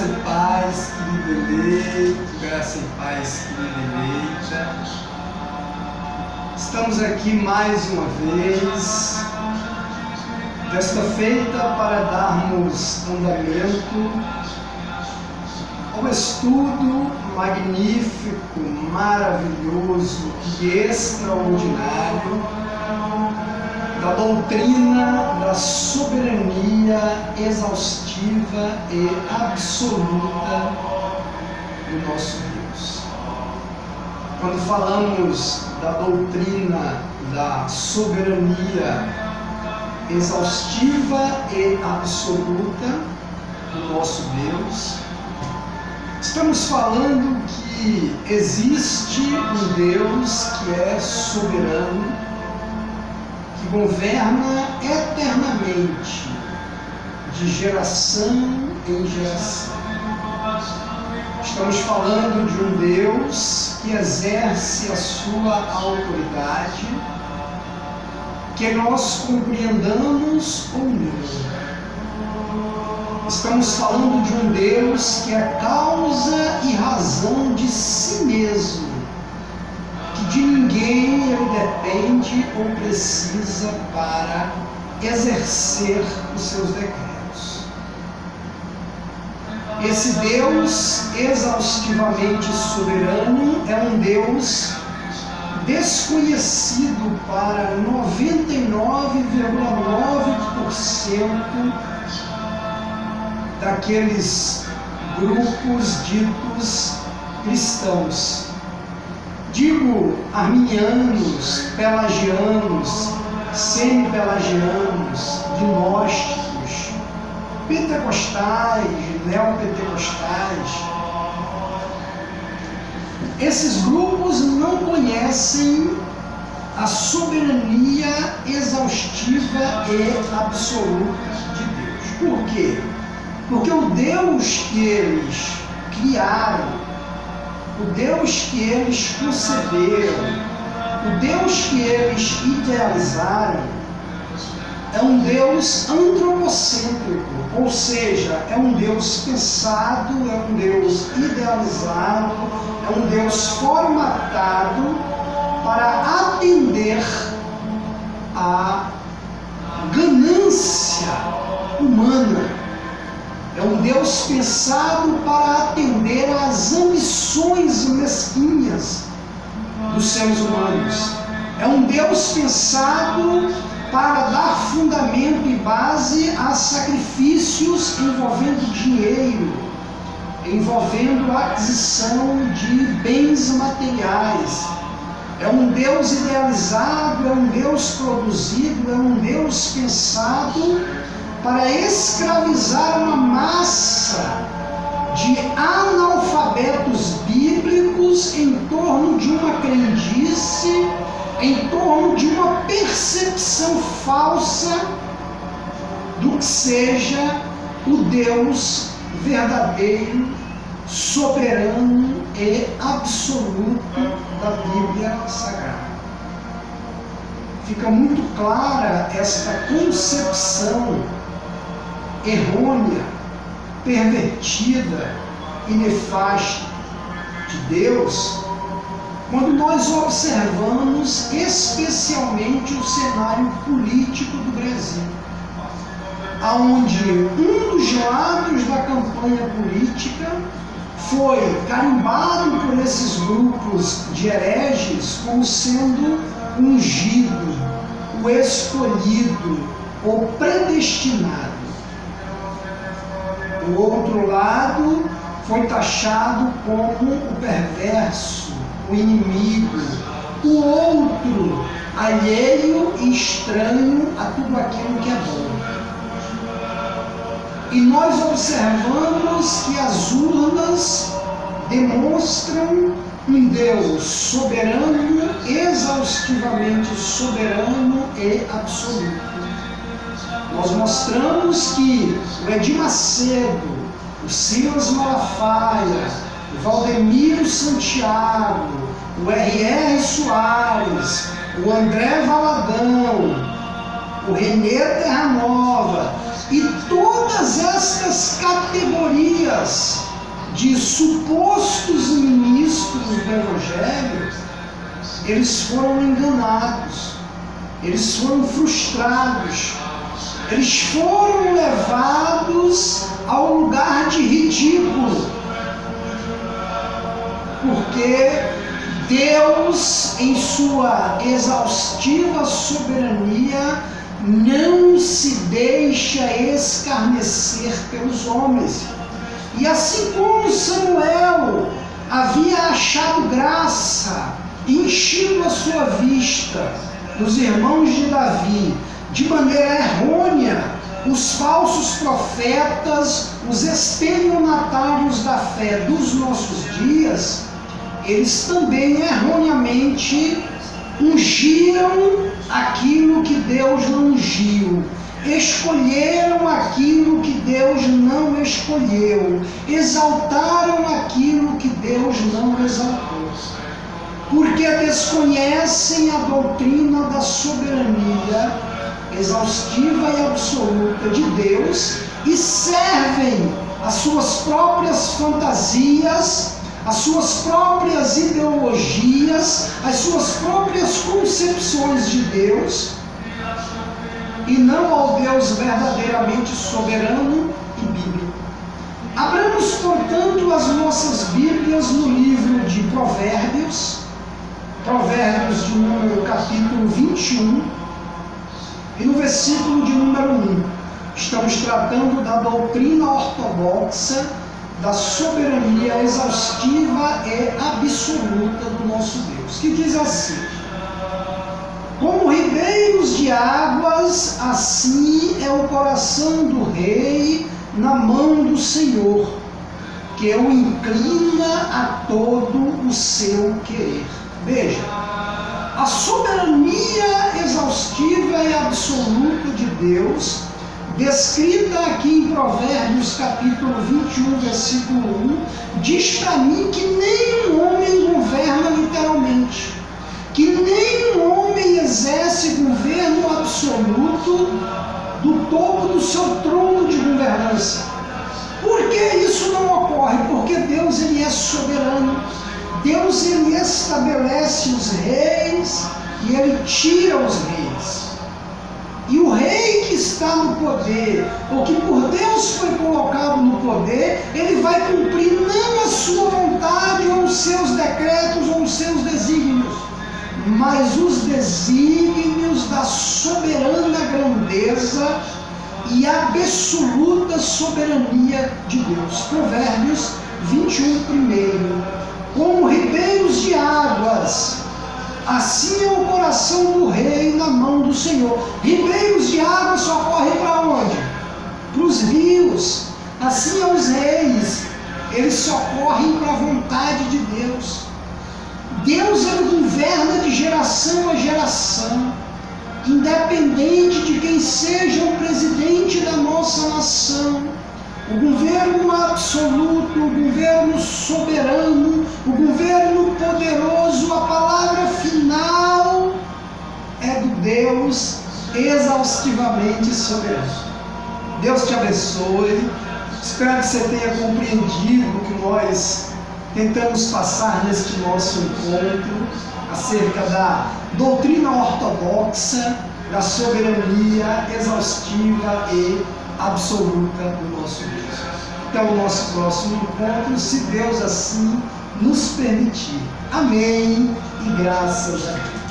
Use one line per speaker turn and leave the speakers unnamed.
e paz, querido eleito, graça e paz, querida eleita. Estamos aqui mais uma vez, desta feita para darmos andamento ao estudo magnífico, maravilhoso e extraordinário da doutrina da soberania exaustiva e absoluta do nosso Deus. Quando falamos da doutrina da soberania exaustiva e absoluta do nosso Deus, estamos falando que existe um Deus que é soberano, que governa eternamente, de geração em geração. Estamos falando de um Deus que exerce a sua autoridade, que nós compreendamos ou não. Estamos falando de um Deus que é causa e razão de si mesmo, que de ninguém ele depende ou precisa para exercer os seus decretos. Esse Deus exaustivamente soberano é um Deus desconhecido para 99,9% daqueles grupos ditos cristãos. Digo arminianos, pelagianos, semi-pelagianos, gnósticos, pentecostais, neopentecostais. Esses grupos não conhecem a soberania exaustiva e absoluta de Deus. Por quê? Porque o Deus que eles criaram, o Deus que eles conceberam, o Deus que eles idealizaram, é um Deus antropocêntrico, ou seja, é um Deus pensado, é um Deus idealizado, é um Deus formatado para atender à ganância humana. É um Deus pensado para atender às ambições mesquinhas dos seres humanos. É um Deus pensado para dar fundamento e base a sacrifícios envolvendo dinheiro, envolvendo a aquisição de bens materiais. É um Deus idealizado, é um Deus produzido, é um Deus pensado para escravizar uma massa de analfabetos bíblicos em torno de uma crendice, em torno de uma percepção falsa do que seja o Deus verdadeiro, soberano e absoluto da Bíblia Sagrada. Fica muito clara esta concepção errônea, pervertida e nefasta de Deus quando nós observamos especialmente o cenário político do Brasil, onde um dos lados da campanha política foi carimbado por esses grupos de hereges como sendo o ungido, o escolhido, o predestinado. O outro lado foi taxado como o perverso, o inimigo, o outro, alheio e estranho a tudo aquilo que é bom. E nós observamos que as urnas demonstram um Deus soberano, exaustivamente soberano e absoluto. Nós mostramos que o Edir Macedo, o Silas Malafaia, o Valdemiro Santiago, o R.R. Soares, o André Valadão, o Renê Terranova e todas estas categorias de supostos ministros do Evangelho, eles foram enganados, eles foram frustrados, eles foram levados ao lugar de ridículo, porque Deus, em sua exaustiva soberania, não se deixa escarnecer pelos homens. E assim como Samuel havia achado graça, enchido a sua vista nos irmãos de Davi, de maneira errônea, os falsos profetas, os estelionatários da fé dos nossos dias, eles também erroneamente ungiram aquilo que Deus não ungiu, escolheram aquilo que Deus não escolheu, exaltaram aquilo que Deus não exaltou, porque desconhecem a doutrina da soberania exaustiva e absoluta de Deus e servem as suas próprias fantasias, as suas próprias ideologias, as suas próprias concepções de Deus, e não ao Deus verdadeiramente soberano e bíblico. Abramos, portanto, as nossas Bíblias no livro de Provérbios, Provérbios de número capítulo 21, e no versículo de número 1. Estamos tratando da doutrina ortodoxa da soberania exaustiva e absoluta do nosso Deus, que diz assim: como ribeiros de águas, assim é o coração do rei na mão do Senhor, que o inclina a todo o seu querer. Veja, a soberania exaustiva e absoluta de Deus, descrita aqui em Provérbios capítulo 21, versículo 1, diz para mim que nenhum homem governa literalmente, que nenhum homem exerce governo absoluto do topo do seu trono de governança. Por que isso não ocorre? Porque Deus, ele é soberano. Deus, ele estabelece os reis e ele tira os reis. E o rei que está no poder, ou que por Deus foi colocado no poder, ele vai cumprir não a sua vontade, ou os seus decretos, ou os seus desígnios, mas os desígnios da soberana grandeza e absoluta soberania de Deus. Provérbios 21, primeiro. Como ribeiros de águas, assim é o coração do rei na mão do Senhor. Ribeiros de água só correm para onde? Para os rios. Assim é os reis, eles só correm para a vontade de Deus. Deus, ele governa de geração a geração, independente de quem seja o presidente da nossa nação. O governo absoluto, o governo soberano, o governo poderoso, a palavra final é do Deus exaustivamente soberano. Deus te abençoe. Espero que você tenha compreendido o que nós tentamos passar neste nosso encontro acerca da doutrina ortodoxa, da soberania exaustiva e absoluta do nosso Deus. Até o nosso próximo encontro, se Deus assim nos permitir. Amém e graças a Deus.